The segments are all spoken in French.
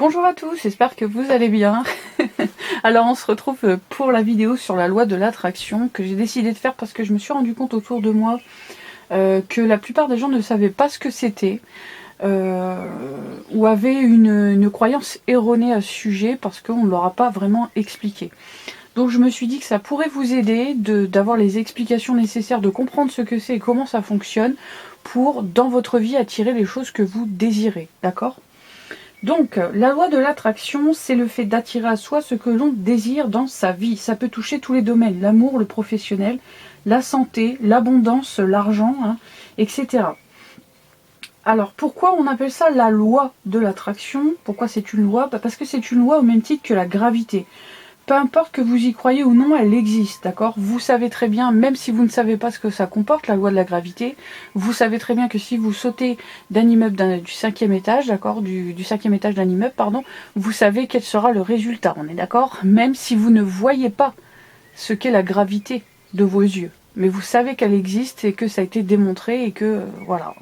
Bonjour à tous, j'espère que vous allez bien. Alors on se retrouve pour la vidéo sur la loi de l'attraction que j'ai décidé de faire parce que je me suis rendu compte autour de moi que la plupart des gens ne savaient pas ce que c'était ou avaient une croyance erronée à ce sujet parce qu'on ne leur a pas vraiment expliqué. Donc je me suis dit que ça pourrait vous aider d'avoir les explications nécessaires, de comprendre ce que c'est et comment ça fonctionne pour, dans votre vie, attirer les choses que vous désirez, d'accord ? Donc, la loi de l'attraction, c'est le fait d'attirer à soi ce que l'on désire dans sa vie. Ça peut toucher tous les domaines, l'amour, le professionnel, la santé, l'abondance, l'argent, etc. Alors, pourquoi on appelle ça la loi de l'attraction? Pourquoi c'est une loi? Parce que c'est une loi au même titre que la gravité. Peu importe que vous y croyez ou non, elle existe, d'accord? Vous savez très bien, même si vous ne savez pas ce que ça comporte, la loi de la gravité, vous savez très bien que si vous sautez d'un immeuble du 5e étage, d'accord, du 5e étage d'un immeuble, pardon, vous savez quel sera le résultat, on est d'accord? Même si vous ne voyez pas ce qu'est la gravité de vos yeux. Mais vous savez qu'elle existe et que ça a été démontré et que, voilà.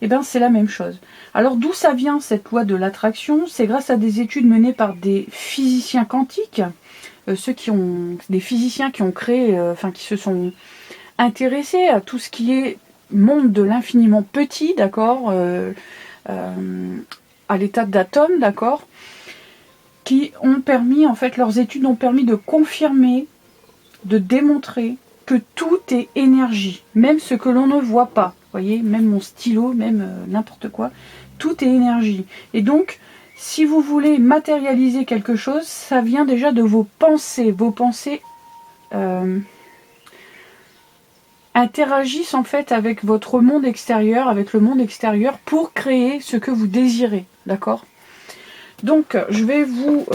Eh bien, c'est la même chose. Alors, d'où ça vient cette loi de l'attraction? C'est grâce à des études menées par des physiciens quantiques, des physiciens qui ont créé, qui se sont intéressés à tout ce qui est monde de l'infiniment petit, d'accord, à l'état d'atome, d'accord, qui ont permis, en fait, leurs études ont permis de confirmer, de démontrer que tout est énergie, même ce que l'on ne voit pas. Vous voyez, même mon stylo, même n'importe quoi, tout est énergie. Et donc, si vous voulez matérialiser quelque chose, ça vient déjà de vos pensées. Vos pensées interagissent en fait avec votre monde extérieur, avec le monde extérieur, pour créer ce que vous désirez. D'accord ? Donc, je vais vous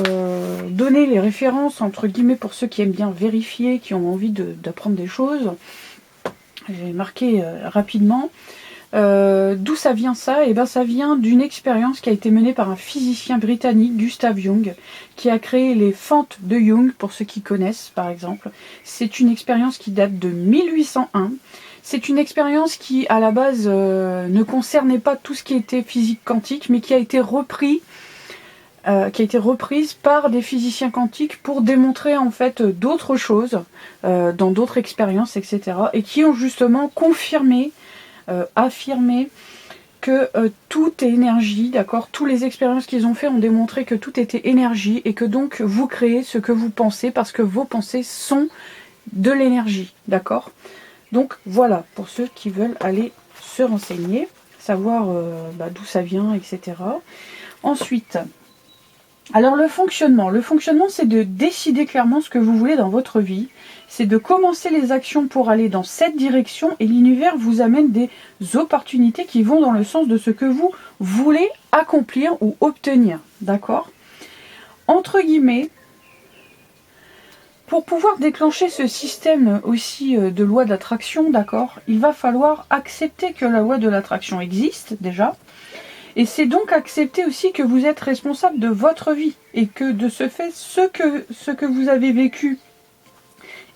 donner les références, entre guillemets, pour ceux qui aiment bien vérifier, qui ont envie d'apprendre des choses. J'ai marqué rapidement. D'où ça vient ça? Eh bien, ça vient d'une expérience qui a été menée par un physicien britannique, Gustav Jung, qui a créé les fentes de Jung, pour ceux qui connaissent, par exemple. C'est une expérience qui date de 1801. C'est une expérience qui, à la base, ne concernait pas tout ce qui était physique quantique, mais qui a été reprise par des physiciens quantiques pour démontrer en fait d'autres choses dans d'autres expériences, etc. Et qui ont justement confirmé, affirmé que tout est énergie, d'accord. Toutes les expériences qu'ils ont fait ont démontré que tout était énergie et que donc vous créez ce que vous pensez parce que vos pensées sont de l'énergie, d'accord. Donc voilà, pour ceux qui veulent aller se renseigner, savoir d'où ça vient, etc. Ensuite, alors le fonctionnement c'est de décider clairement ce que vous voulez dans votre vie, c'est de commencer les actions pour aller dans cette direction et l'univers vous amène des opportunités qui vont dans le sens de ce que vous voulez accomplir ou obtenir, d'accord? Entre guillemets, pour pouvoir déclencher ce système aussi de loi d'attraction, d'accord, il va falloir accepter que la loi de l'attraction existe déjà. Et c'est donc accepter aussi que vous êtes responsable de votre vie et que de ce fait, ce que vous avez vécu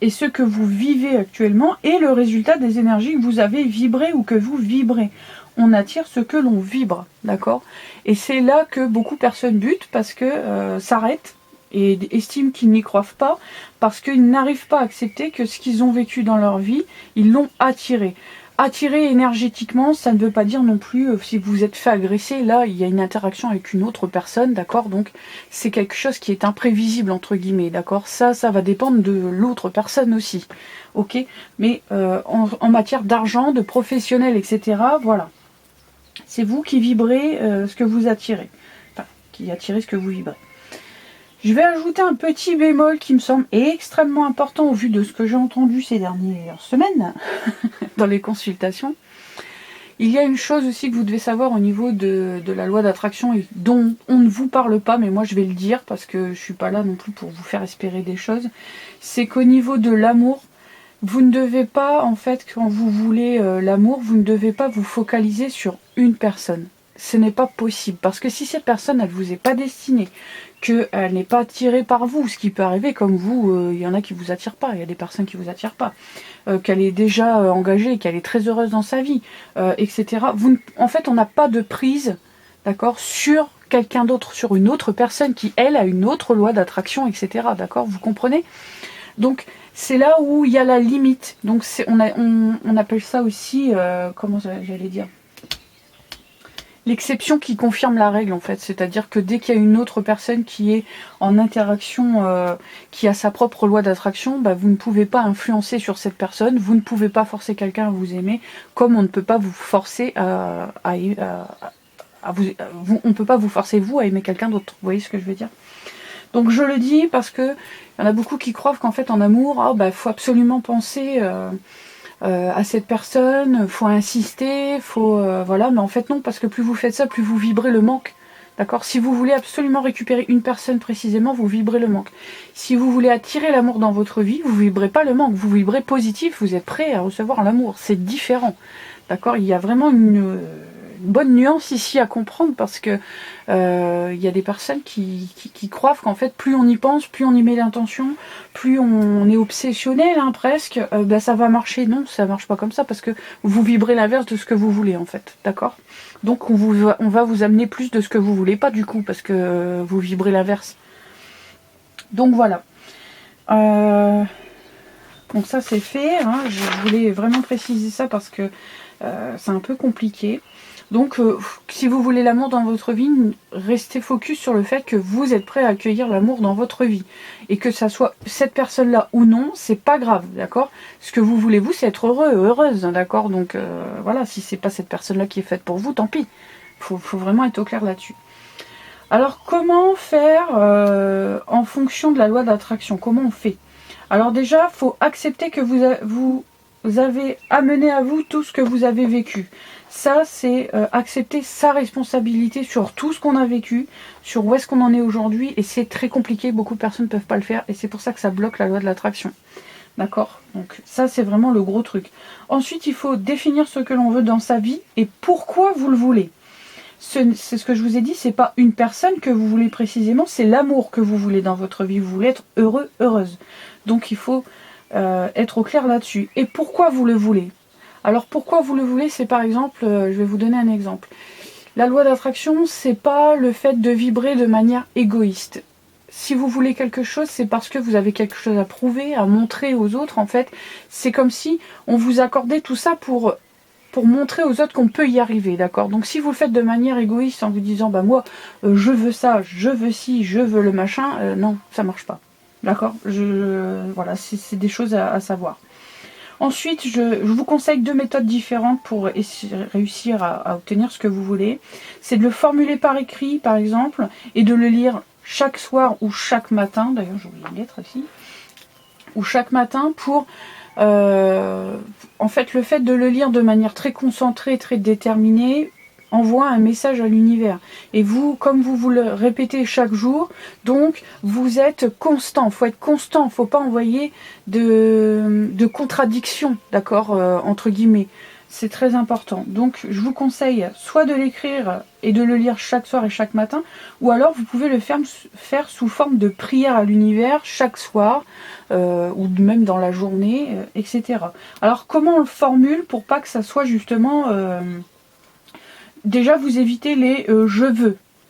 et ce que vous vivez actuellement est le résultat des énergies que vous avez vibrées ou que vous vibrez. On attire ce que l'on vibre, d'accord? Et c'est là que beaucoup de personnes butent parce que s'arrêtent et estiment qu'ils n'y croient pas parce qu'ils n'arrivent pas à accepter que ce qu'ils ont vécu dans leur vie, ils l'ont attiré. Attirer énergétiquement, ça ne veut pas dire non plus, si vous vous êtes fait agresser, là, il y a une interaction avec une autre personne, d'accord? Donc, c'est quelque chose qui est imprévisible, entre guillemets, d'accord? Ça va dépendre de l'autre personne aussi, ok? Mais en matière d'argent, de professionnel, etc., voilà. C'est vous qui vibrez ce que vous attirez. Enfin, qui attirez ce que vous vibrez. Je vais ajouter un petit bémol qui me semble extrêmement important au vu de ce que j'ai entendu ces dernières semaines dans les consultations. Il y a une chose aussi que vous devez savoir au niveau de la loi d'attraction et dont on ne vous parle pas, mais moi je vais le dire parce que je ne suis pas là non plus pour vous faire espérer des choses. C'est qu'au niveau de l'amour, vous ne devez pas, en fait, quand vous voulez l'amour, vous ne devez pas vous focaliser sur une personne. Ce n'est pas possible, parce que si cette personne, elle ne vous est pas destinée, qu'elle n'est pas attirée par vous, ce qui peut arriver, comme vous, il y en a qui ne vous attirent pas, il y a des personnes qui ne vous attirent pas, qu'elle est déjà engagée, qu'elle est très heureuse dans sa vie, etc. En fait, on n'a pas de prise d'accord, sur quelqu'un d'autre, sur une autre personne qui, elle, a une autre loi d'attraction, etc. D'accord, vous comprenez? Donc, c'est là où il y a la limite. Donc, on appelle ça aussi, comment j'allais dire, l'exception qui confirme la règle, en fait. C'est-à-dire que dès qu'il y a une autre personne qui est en interaction, qui a sa propre loi d'attraction, bah, vous ne pouvez pas influencer sur cette personne, vous ne pouvez pas forcer quelqu'un à vous aimer, comme on ne peut pas vous forcer on ne peut pas vous forcer, vous, à aimer quelqu'un d'autre. Vous voyez ce que je veux dire? Donc je le dis parce que il y en a beaucoup qui croient qu'en fait en amour, faut absolument penser à cette personne, faut insister, voilà, mais en fait non, parce que plus vous faites ça, plus vous vibrez le manque. D'accord? Si vous voulez absolument récupérer une personne précisément, vous vibrez le manque. Si vous voulez attirer l'amour dans votre vie, vous vibrez pas le manque, vous vibrez positif, vous êtes prêt à recevoir l'amour. C'est différent. D'accord? Il y a vraiment une bonne nuance ici à comprendre parce que il y a des personnes qui croient qu'en fait plus on y pense, plus on y met l'intention, plus on est obsessionnel presque, ça va marcher. Non, ça marche pas comme ça parce que vous vibrez l'inverse de ce que vous voulez en fait, d'accord? Donc on va vous amener plus de ce que vous voulez pas du coup parce que vous vibrez l'inverse. Donc voilà. Donc ça c'est fait, je voulais vraiment préciser ça parce que c'est un peu compliqué. Donc, si vous voulez l'amour dans votre vie, restez focus sur le fait que vous êtes prêt à accueillir l'amour dans votre vie. Et que ça soit cette personne-là ou non, c'est pas grave, d'accord? Ce que vous voulez, vous, c'est être heureux, heureuse, d'accord? Donc, voilà, si c'est pas cette personne-là qui est faite pour vous, tant pis. Faut vraiment être au clair là-dessus. Alors, comment faire en fonction de la loi d'attraction? Comment on fait? Alors déjà, il faut accepter que vous avez amené à vous tout ce que vous avez vécu. Ça, c'est accepter sa responsabilité sur tout ce qu'on a vécu, sur où est-ce qu'on en est aujourd'hui, et c'est très compliqué, beaucoup de personnes ne peuvent pas le faire, et c'est pour ça que ça bloque la loi de l'attraction. D'accord? Donc ça, c'est vraiment le gros truc. Ensuite, il faut définir ce que l'on veut dans sa vie, et pourquoi vous le voulez. C'est ce que je vous ai dit, c'est pas une personne que vous voulez précisément, c'est l'amour que vous voulez dans votre vie, vous voulez être heureux, heureuse. Donc il faut être au clair là-dessus. Et pourquoi vous le voulez? Alors pourquoi vous le voulez, c'est par exemple, je vais vous donner un exemple. La loi d'attraction, c'est pas le fait de vibrer de manière égoïste. Si vous voulez quelque chose, c'est parce que vous avez quelque chose à prouver, à montrer aux autres. En fait, c'est comme si on vous accordait tout ça pour montrer aux autres qu'on peut y arriver, d'accord? Donc si vous le faites de manière égoïste en vous disant, moi, je veux ça, je veux ci, je veux le machin, non, ça marche pas. D'accord? Voilà, c'est des choses à savoir. Ensuite, je vous conseille 2 méthodes différentes pour réussir à obtenir ce que vous voulez. C'est de le formuler par écrit, par exemple, et de le lire chaque soir ou chaque matin. D'ailleurs, j'ai oublié une lettre ici. Ou chaque matin pour... en fait, le fait de le lire de manière très concentrée, très déterminée, envoie un message à l'univers. Et vous, comme vous le répétez chaque jour, donc vous êtes constant. Il faut être constant, il ne faut pas envoyer de contradictions, d'accord, entre guillemets. C'est très important. Donc je vous conseille soit de l'écrire et de le lire chaque soir et chaque matin, ou alors vous pouvez le faire sous forme de prière à l'univers chaque soir, ou même dans la journée, etc. Alors comment on le formule pour pas que ça soit justement... déjà, vous évitez les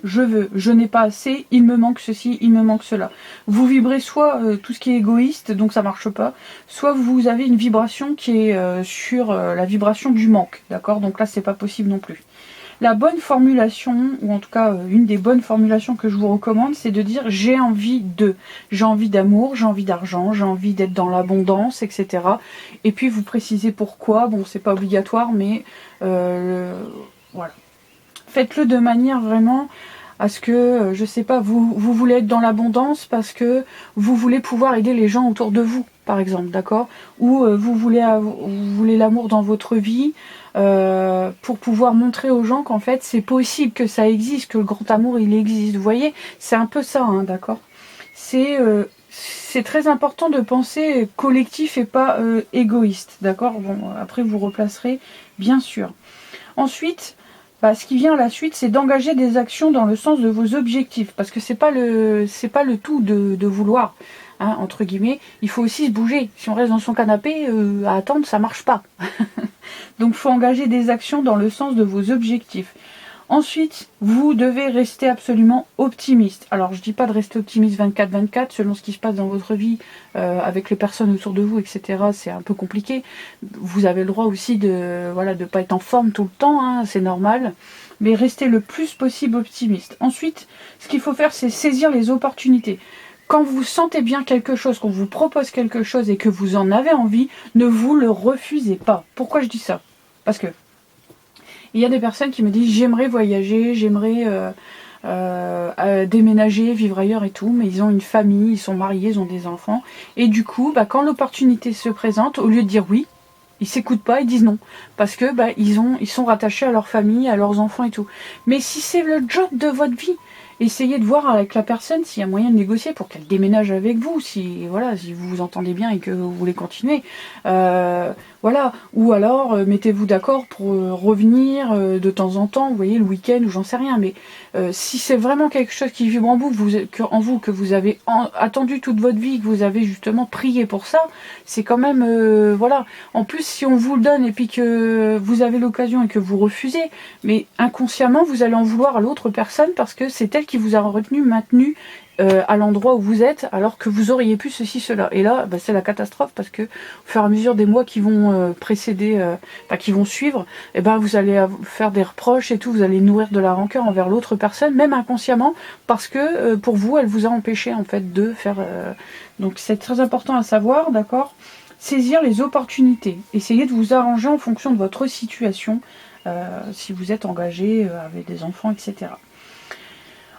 je veux, je n'ai pas assez, il me manque ceci, il me manque cela. Vous vibrez soit tout ce qui est égoïste, donc ça marche pas, soit vous avez une vibration qui est sur la vibration du manque, d'accord? Donc là, c'est pas possible non plus. La bonne formulation, ou en tout cas une des bonnes formulations que je vous recommande, c'est de dire j'ai envie de, j'ai envie d'amour, j'ai envie d'argent, j'ai envie d'être dans l'abondance, etc. Et puis vous précisez pourquoi, bon c'est pas obligatoire, mais voilà. Faites-le de manière vraiment à ce que, je sais pas, vous voulez être dans l'abondance parce que vous voulez pouvoir aider les gens autour de vous, par exemple, d'accord? Ou vous voulez l'amour dans votre vie pour pouvoir montrer aux gens qu'en fait c'est possible, que ça existe, que le grand amour il existe. Vous voyez, c'est un peu ça, d'accord? C'est très important de penser collectif et pas égoïste, d'accord? Bon, après vous replacerez, bien sûr. Ensuite, ce qui vient à la suite, c'est d'engager des actions dans le sens de vos objectifs. Parce que c'est pas le tout de vouloir, entre guillemets. Il faut aussi se bouger. Si on reste dans son canapé, à attendre, ça marche pas. Donc il faut engager des actions dans le sens de vos objectifs. Ensuite, vous devez rester absolument optimiste. Alors, je dis pas de rester optimiste 24/24, selon ce qui se passe dans votre vie, avec les personnes autour de vous, etc. C'est un peu compliqué. Vous avez le droit aussi de voilà, de pas être en forme tout le temps, hein, c'est normal. Mais restez le plus possible optimiste. Ensuite, ce qu'il faut faire, c'est saisir les opportunités. Quand vous sentez bien quelque chose, qu'on vous propose quelque chose et que vous en avez envie, ne vous le refusez pas. Pourquoi je dis ça? Parce que il y a des personnes qui me disent j'aimerais voyager, j'aimerais déménager, vivre ailleurs et tout, mais ils ont une famille, ils sont mariés, ils ont des enfants. Et du coup, quand l'opportunité se présente, au lieu de dire oui, ils s'écoutent pas, ils disent non. Parce que ils sont rattachés à leur famille, à leurs enfants et tout. Mais si c'est le job de votre vie, essayez de voir avec la personne s'il y a moyen de négocier pour qu'elle déménage avec vous, si voilà, si vous vous entendez bien et que vous voulez continuer. Voilà. Ou alors mettez-vous d'accord pour revenir de temps en temps, vous voyez, le week-end ou j'en sais rien. Mais si c'est vraiment quelque chose qui vibre en vous, que vous avez attendu toute votre vie, que vous avez justement prié pour ça, c'est quand même voilà. En plus, si on vous le donne et puis que vous avez l'occasion et que vous refusez, mais inconsciemment vous allez en vouloir à l'autre personne parce que c'est elle qui vous a retenu, maintenu à l'endroit où vous êtes, alors que vous auriez pu ceci, cela. Et là, c'est la catastrophe parce que au fur et à mesure des mois qui vont précéder, qui vont suivre, vous allez faire des reproches et tout, vous allez nourrir de la rancœur envers l'autre personne, même inconsciemment, parce que pour vous, elle vous a empêché en fait de faire. Donc c'est très important à savoir, d'accord. Saisir les opportunités. Essayez de vous arranger en fonction de votre situation, si vous êtes engagé avec des enfants, etc.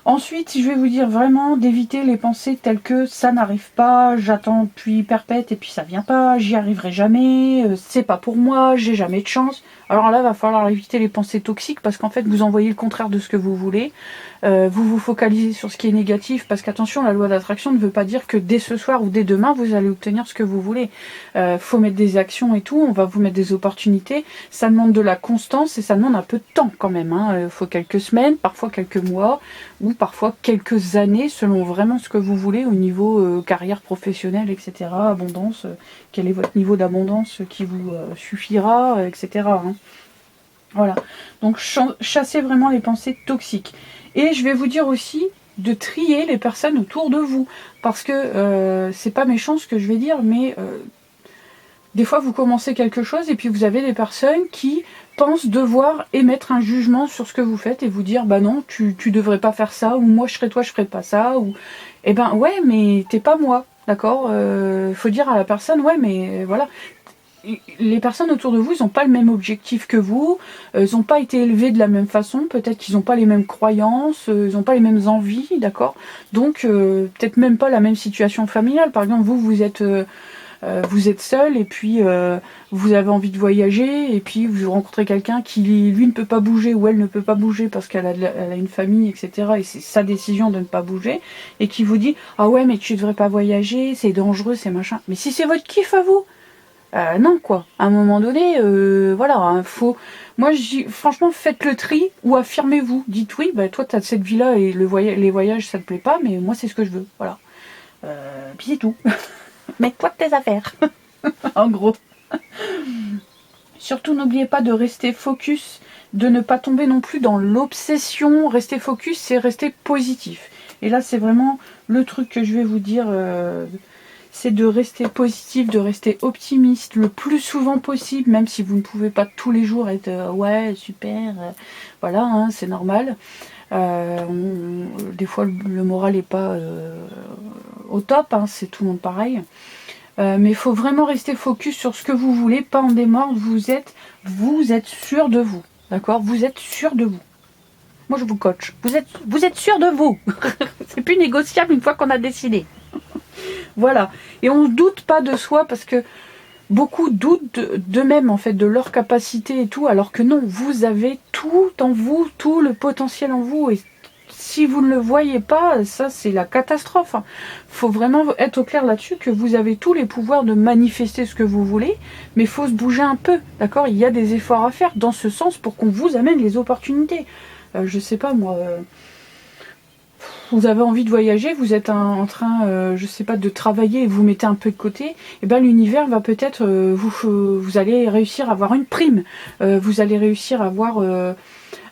Ensuite, je vais vous dire vraiment d'éviter les pensées telles que ça n'arrive pas, j'attends depuis perpète et puis ça vient pas, j'y arriverai jamais, c'est pas pour moi, j'ai jamais de chance. Alors là, il va falloir éviter les pensées toxiques parce qu'en fait, vous envoyez le contraire de ce que vous voulez. Vous vous focalisez sur ce qui est négatif parce qu'attention, la loi d'attraction ne veut pas dire que dès ce soir ou dès demain, vous allez obtenir ce que vous voulez. Faut mettre des actions et tout, on va vous mettre des opportunités. Ça demande de la constance et ça demande un peu de temps quand même. Faut quelques semaines, parfois quelques mois ou parfois quelques années selon vraiment ce que vous voulez au niveau carrière professionnelle, etc. Abondance, quel est votre niveau d'abondance qui vous suffira, etc. Voilà, donc chassez vraiment les pensées toxiques. Et je vais vous dire aussi de trier les personnes autour de vous. Parce que c'est pas méchant ce que je vais dire, mais des fois vous commencez quelque chose et puis vous avez des personnes qui pensent devoir émettre un jugement sur ce que vous faites et vous dire bah non, tu devrais pas faire ça, ou moi je serais toi, je ferais pas ça, ou ouais, mais t'es pas moi, d'accord. Faut dire à la personne ouais, mais voilà. Les personnes autour de vous, ils n'ont pas le même objectif que vous, ils n'ont pas été élevés de la même façon, peut-être qu'ils n'ont pas les mêmes croyances, ils n'ont pas les mêmes envies, d'accord. Donc peut-être même pas la même situation familiale. Par exemple, vous êtes seul et puis vous avez envie de voyager et puis vous rencontrez quelqu'un qui lui ne peut pas bouger ou elle ne peut pas bouger parce qu'elle a une famille, etc. Et c'est sa décision de ne pas bouger et qui vous dit ah ouais mais tu devrais pas voyager, c'est dangereux, c'est machin. Mais si c'est votre kiff à vous, non quoi, à un moment donné, voilà, faut. Moi je dis franchement faites le tri ou affirmez-vous, dites oui, toi t'as cette vie là et les voyages ça te plaît pas, mais moi c'est ce que je veux, voilà. Puis c'est tout. Mets-toi de tes affaires. En gros. Surtout n'oubliez pas de rester focus, de ne pas tomber non plus dans l'obsession. Rester focus, c'est rester positif. Et là c'est vraiment le truc que je vais vous dire. C'est de rester positif, de rester optimiste le plus souvent possible, même si vous ne pouvez pas tous les jours être ouais super, voilà, c'est normal. Des fois le moral n'est pas au top, c'est tout le monde pareil. Mais il faut vraiment rester focus sur ce que vous voulez, pas en démordre, vous êtes sûr de vous, d'accord. Vous êtes sûr de vous. Moi je vous coach, vous êtes sûr de vous. C'est plus négociable une fois qu'on a décidé. Voilà, et on ne doute pas de soi parce que beaucoup doutent d'eux-mêmes en fait, de leur capacité et tout, alors que non, vous avez tout en vous, tout le potentiel en vous, et si vous ne le voyez pas, ça c'est la catastrophe. Faut vraiment être au clair là-dessus que vous avez tous les pouvoirs de manifester ce que vous voulez, mais il faut se bouger un peu, d'accord. Il y a des efforts à faire dans ce sens pour qu'on vous amène les opportunités. Je sais pas moi... vous avez envie de voyager, vous êtes en train, je sais pas, de travailler et vous mettez un peu de côté, et l'univers va peut-être, vous allez réussir à avoir une prime, vous allez réussir à avoir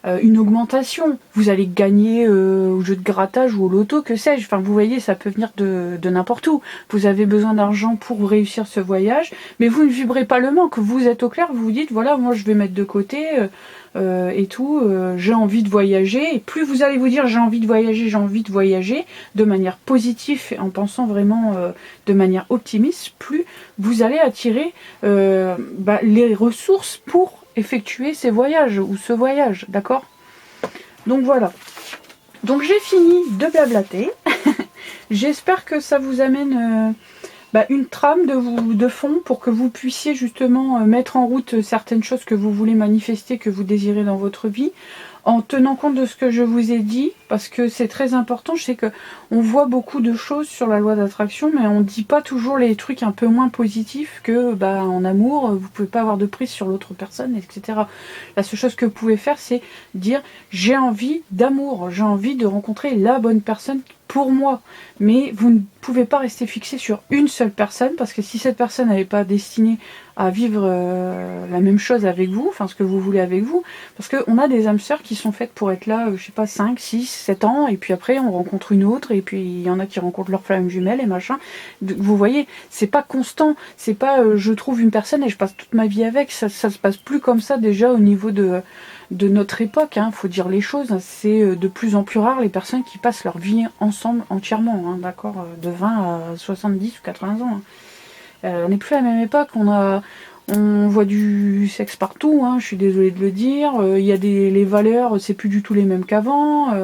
une augmentation. Vous allez gagner au jeu de grattage ou au loto, que sais-je. Enfin, vous voyez, ça peut venir de n'importe où. Vous avez besoin d'argent pour réussir ce voyage, mais vous ne vibrez pas le manque. Vous êtes au clair, vous vous dites, voilà, moi je vais mettre de côté et tout, j'ai envie de voyager. Et plus vous allez vous dire, j'ai envie de voyager, de manière positive, en pensant vraiment de manière optimiste, plus vous allez attirer les ressources pour effectuer ces voyages ou ce voyage, d'accord? Donc voilà. Donc j'ai fini de blablater. J'espère que ça vous amène une trame de fond pour que vous puissiez justement mettre en route certaines choses que vous voulez manifester, que vous désirez dans votre vie, en tenant compte de ce que je vous ai dit, parce que c'est très important. Je sais que on voit beaucoup de choses sur la loi d'attraction, mais on ne dit pas toujours les trucs un peu moins positifs que en amour, vous pouvez pas avoir de prise sur l'autre personne, etc. La seule chose que vous pouvez faire, c'est dire j'ai envie d'amour, j'ai envie de rencontrer la bonne personne pour moi. Mais vous ne pouvez pas rester fixé sur une seule personne, parce que si cette personne n'avait pas destiné à vivre la même chose avec vous, enfin ce que vous voulez avec vous, parce qu'on a des âmes sœurs qui sont faites pour être là, je sais pas, 5, 6, 7 ans, et puis après on rencontre une autre, et puis il y en a qui rencontrent leur flamme jumelle et machin. Vous voyez, c'est pas constant, c'est pas je trouve une personne et je passe toute ma vie avec, ça se passe plus comme ça déjà au niveau de notre époque, faut dire les choses, c'est de plus en plus rare les personnes qui passent leur vie ensemble entièrement, d'accord, de 20 à 70 ou 80 ans. On n'est plus à la même époque, on voit du sexe partout, je suis désolée de le dire, il y a les valeurs, c'est plus du tout les mêmes qu'avant.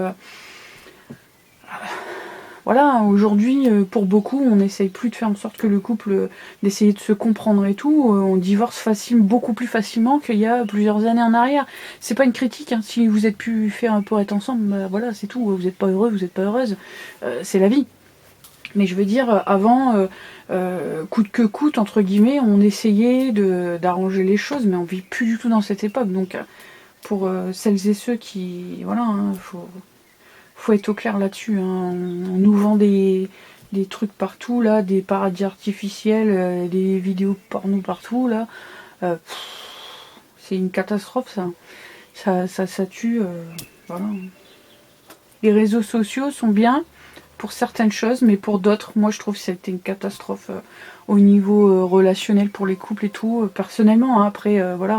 Voilà, aujourd'hui, pour beaucoup, on n'essaye plus de faire en sorte que le couple, d'essayer de se comprendre et tout. On divorce beaucoup plus facilement qu'il y a plusieurs années en arrière. C'est pas une critique, si vous êtes plus fait pour être ensemble, voilà, c'est tout. Vous n'êtes pas heureux, vous n'êtes pas heureuse. C'est la vie. Mais je veux dire, avant, coûte que coûte, entre guillemets, on essayait d'arranger les choses, mais on vit plus du tout dans cette époque. Donc, pour celles et ceux qui... Voilà, faut être au clair là-dessus. On nous vend des trucs partout, là, des paradis artificiels, des vidéos porno partout, là. C'est une catastrophe, ça. Ça tue. Voilà. Les réseaux sociaux sont bien pour certaines choses, mais pour d'autres, moi je trouve que c'était une catastrophe au niveau relationnel pour les couples et tout. Personnellement, après, voilà...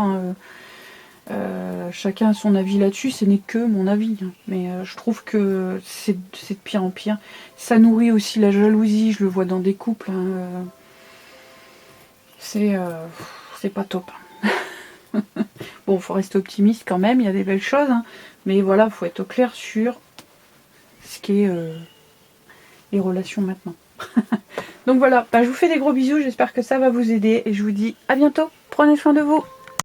chacun a son avis là-dessus, ce n'est que mon avis, mais je trouve que c'est de pire en pire. Ça nourrit aussi la jalousie, je le vois dans des couples, c'est pas top. Bon, faut rester optimiste quand même, il y a des belles choses, mais voilà, faut être au clair sur ce qui est les relations maintenant. Donc voilà, je vous fais des gros bisous, j'espère que ça va vous aider et je vous dis à bientôt, prenez soin de vous.